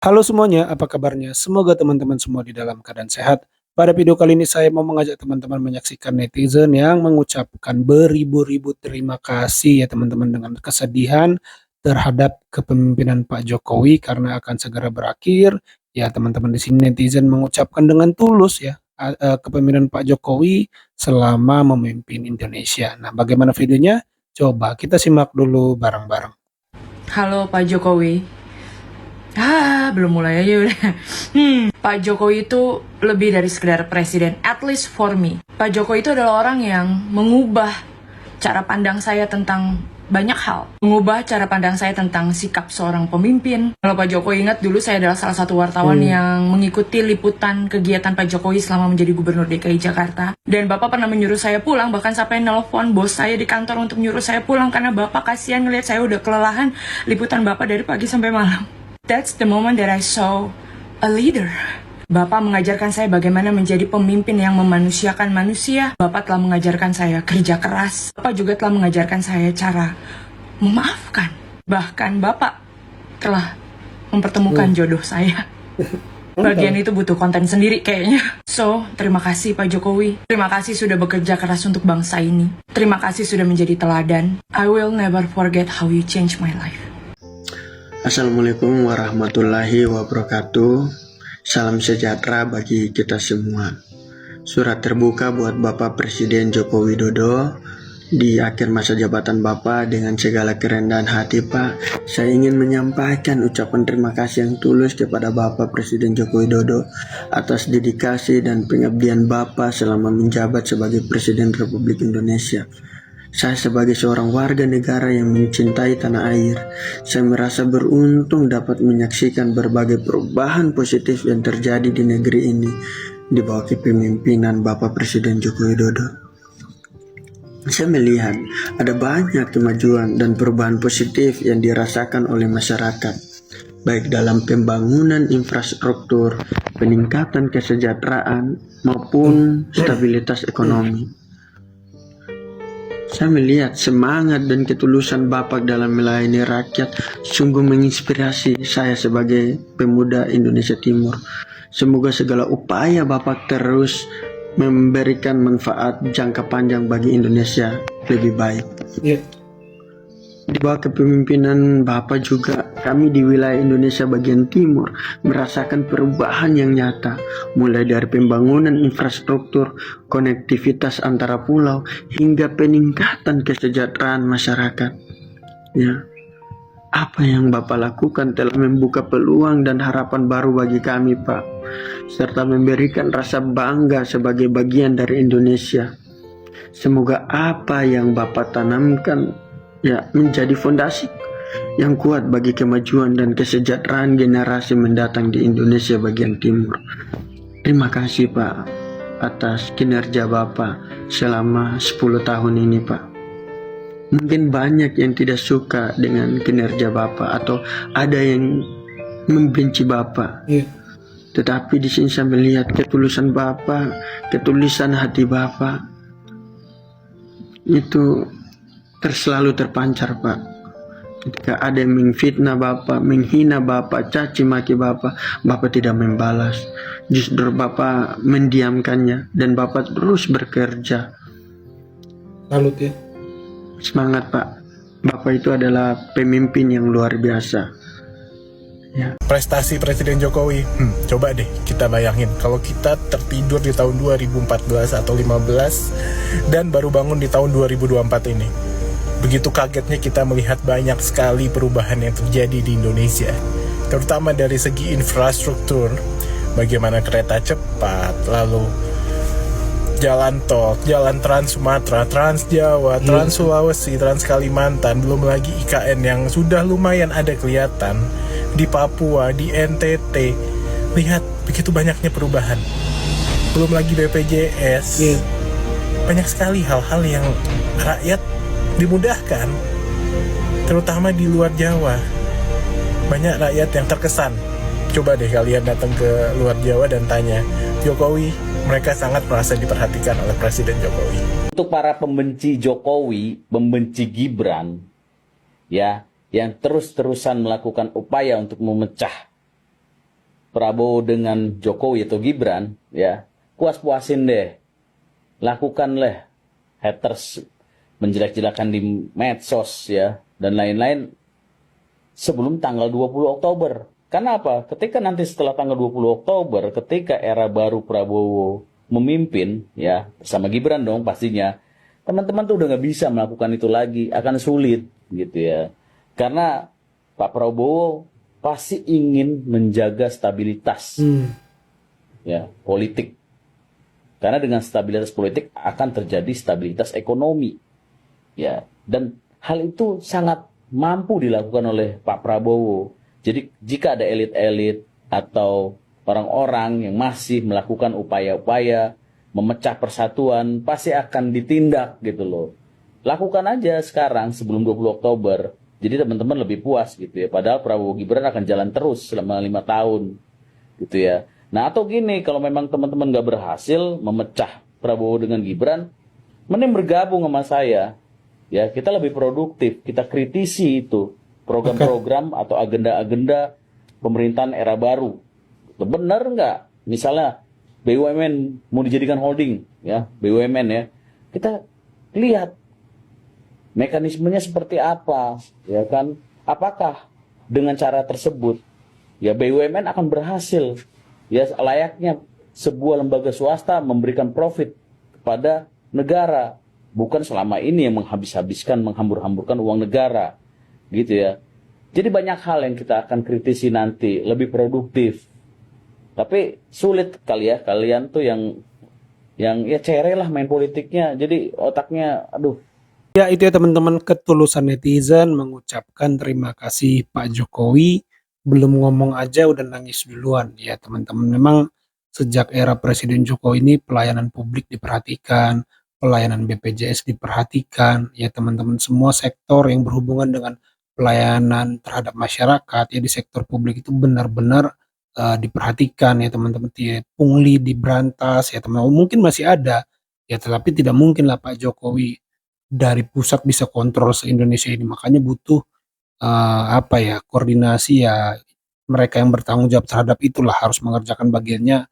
Halo semuanya, apa kabarnya? Semoga teman-teman semua di dalam keadaan sehat. Pada video kali ini saya mau mengajak teman-teman menyaksikan netizen yang mengucapkan beribu-ribu terima kasih ya teman-teman dengan kesedihan terhadap kepemimpinan Pak Jokowi karena akan segera berakhir. Ya teman-teman di sini netizen mengucapkan dengan tulus ya kepemimpinan Pak Jokowi selama memimpin Indonesia. Nah, bagaimana videonya? Coba kita simak dulu bareng-bareng. Halo Pak Jokowi. Belum mulai aja udah. Pak Jokowi itu lebih dari sekedar presiden, at least for me. Pak Jokowi itu adalah orang yang mengubah cara pandang saya tentang banyak hal. Mengubah cara pandang saya tentang sikap seorang pemimpin. Kalau Pak Jokowi ingat, dulu saya adalah salah satu wartawan yang mengikuti liputan kegiatan Pak Jokowi selama menjadi Gubernur DKI Jakarta. Dan Bapak pernah menyuruh saya pulang, bahkan sampai nelpon bos saya di kantor untuk menyuruh saya pulang karena Bapak kasihan ngelihat saya udah kelelahan liputan Bapak dari pagi sampai malam. That's the moment that I saw a leader. Bapak mengajarkan saya bagaimana menjadi pemimpin yang memanusiakan manusia. Bapak telah mengajarkan saya kerja keras. Bapak juga telah mengajarkan saya cara memaafkan. Bahkan Bapak telah mempertemukan jodoh saya. Bagian itu butuh konten sendiri kayaknya. So, terima kasih Pak Jokowi. Terima kasih sudah bekerja keras untuk bangsa ini. Terima kasih sudah menjadi teladan. I will never forget how you changed my life. Assalamualaikum warahmatullahi wabarakatuh. Salam sejahtera bagi kita semua. Surat terbuka buat Bapak Presiden Joko Widodo. Di akhir masa jabatan Bapak, dengan segala kerendahan hati Pak, saya ingin menyampaikan ucapan terima kasih yang tulus kepada Bapak Presiden Joko Widodo atas dedikasi dan pengabdian Bapak selama menjabat sebagai Presiden Republik Indonesia. Saya sebagai seorang warga negara yang mencintai tanah air, saya merasa beruntung dapat menyaksikan berbagai perubahan positif yang terjadi di negeri ini di bawah kepemimpinan Bapak Presiden Joko Widodo. Saya melihat ada banyak kemajuan dan perubahan positif yang dirasakan oleh masyarakat, baik dalam pembangunan infrastruktur, peningkatan kesejahteraan, maupun stabilitas ekonomi. Saya melihat semangat dan ketulusan Bapak dalam melayani rakyat sungguh menginspirasi saya sebagai pemuda Indonesia Timur. Semoga segala upaya Bapak terus memberikan manfaat jangka panjang bagi Indonesia lebih baik. Di bawah kepemimpinan Bapak juga kami di wilayah Indonesia bagian timur merasakan perubahan yang nyata, mulai dari pembangunan infrastruktur, konektivitas antara pulau, hingga peningkatan kesejahteraan masyarakat. Ya, apa yang Bapak lakukan telah membuka peluang dan harapan baru bagi kami, Pak, serta memberikan rasa bangga sebagai bagian dari Indonesia. Semoga apa yang Bapak tanamkan menjadi fondasi yang kuat bagi kemajuan dan kesejahteraan generasi mendatang di Indonesia bagian timur. Terima kasih Pak atas kinerja Bapak selama 10 tahun ini Pak. Mungkin banyak yang tidak suka dengan kinerja Bapak atau ada yang membenci Bapak. Tetapi di sini saya melihat ketulusan Bapak, ketulusan hati Bapak itu selalu terpancar Pak. Ketika ada yang memfitnah Bapak, menghina Bapak, caci maki Bapak, Bapak tidak membalas. Justru Bapak mendiamkannya dan Bapak terus bekerja. Salut ya. Semangat Pak. Bapak itu adalah pemimpin yang luar biasa. Ya. Prestasi Presiden Jokowi, coba deh kita bayangin kalau kita tertidur di tahun 2014 atau 15 dan baru bangun di tahun 2024 ini. Begitu kagetnya kita melihat banyak sekali perubahan yang terjadi di Indonesia, terutama dari segi infrastruktur, bagaimana kereta cepat, lalu jalan tol, jalan Trans Sumatera, Trans Jawa, Trans Sulawesi, Trans Kalimantan, belum lagi IKN yang sudah lumayan ada kelihatan di Papua, di NTT. Lihat begitu banyaknya perubahan. Belum lagi BPJS. Banyak sekali hal-hal yang rakyat dimudahkan, terutama di luar Jawa. Banyak rakyat yang terkesan. Coba deh kalian datang ke luar Jawa dan tanya Jokowi, mereka sangat merasa diperhatikan oleh Presiden Jokowi. Untuk para pembenci Jokowi, pembenci Gibran, ya, yang terus-terusan melakukan upaya untuk memecah Prabowo dengan Jokowi atau Gibran, ya, puas-puasin deh. Lakukanlah haters menjelek-jelekan di medsos ya dan lain-lain sebelum tanggal 20 Oktober. Karena apa? Ketika nanti setelah tanggal 20 Oktober, ketika era baru Prabowo memimpin ya bersama Gibran dong pastinya, teman-teman tuh udah nggak bisa melakukan itu lagi, akan sulit gitu ya. Karena Pak Prabowo pasti ingin menjaga stabilitas ya politik. Karena dengan stabilitas politik akan terjadi stabilitas ekonomi. Ya, dan hal itu sangat mampu dilakukan oleh Pak Prabowo. Jadi jika ada elit-elit atau orang-orang yang masih melakukan upaya-upaya memecah persatuan, pasti akan ditindak gitu loh. Lakukan aja sekarang sebelum 20 Oktober. Jadi teman-teman lebih puas gitu ya. Padahal Prabowo Gibran akan jalan terus selama 5 tahun gitu ya. Nah atau gini, kalau memang teman-teman nggak berhasil memecah Prabowo dengan Gibran, mending bergabung sama saya. Ya, kita lebih produktif, kita kritisi itu program-program atau agenda-agenda pemerintahan era baru. Benar nggak? Misalnya BUMN mau dijadikan holding, ya BUMN ya, kita lihat mekanismenya seperti apa, ya kan? Apakah dengan cara tersebut, ya BUMN akan berhasil? Ya layaknya sebuah lembaga swasta memberikan profit kepada negara, bukan selama ini yang menghabis-habiskan, menghambur-hamburkan uang negara, gitu ya. Jadi banyak hal yang kita akan kritisi nanti, lebih produktif. Tapi sulit kali ya, kalian tuh yang ya cere lah main politiknya, jadi otaknya, aduh. Ya itu ya teman-teman, ketulusan netizen mengucapkan terima kasih Pak Jokowi, belum ngomong aja udah nangis duluan. Ya teman-teman, memang sejak era Presiden Jokowi ini pelayanan publik diperhatikan, pelayanan BPJS diperhatikan, ya teman-teman, semua sektor yang berhubungan dengan pelayanan terhadap masyarakat ya di sektor publik itu benar-benar diperhatikan ya teman-teman. Pungli diberantas ya teman-teman, mungkin masih ada ya, tetapi tidak mungkin lah Pak Jokowi dari pusat bisa kontrol se-Indonesia ini. Makanya butuh apa ya, koordinasi ya, mereka yang bertanggung jawab terhadap itulah harus mengerjakan bagiannya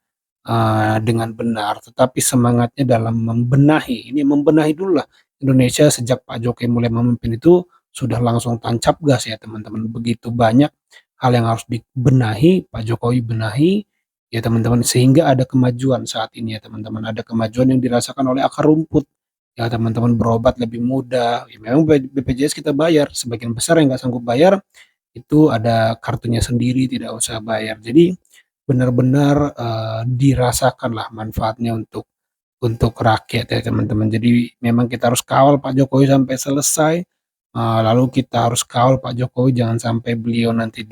dengan benar. Tetapi semangatnya dalam membenahi, ini membenahi dulu lah Indonesia. Sejak Pak Jokowi mulai memimpin itu sudah langsung tancap gas ya teman-teman. Begitu banyak hal yang harus dibenahi, Pak Jokowi benahi ya teman-teman, sehingga ada kemajuan saat ini ya teman-teman. Ada kemajuan yang dirasakan oleh akar rumput. Ya teman-teman, berobat lebih mudah. Ya, memang BPJS kita bayar, sebagian besar yang nggak sanggup bayar itu ada kartunya sendiri, tidak usah bayar. Jadi benar-benar dirasakanlah manfaatnya untuk rakyat ya teman-teman. Jadi memang kita harus kawal Pak Jokowi sampai selesai. Lalu kita harus kawal Pak Jokowi jangan sampai beliau nanti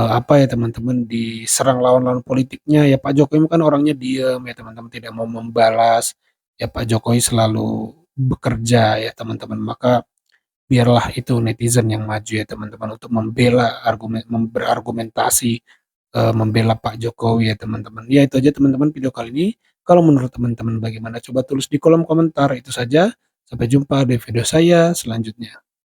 apa ya teman-teman, diserang lawan-lawan politiknya. Ya Pak Jokowi kan orangnya diam ya teman-teman, tidak mau membalas. Ya Pak Jokowi selalu bekerja ya teman-teman. Maka biarlah itu netizen yang maju ya teman-teman untuk membela berargumentasi, membela Pak Jokowi ya teman-teman. Ya itu aja teman-teman video kali ini. Kalau menurut teman-teman bagaimana, coba tulis di kolom komentar. Itu saja, sampai jumpa di video saya selanjutnya.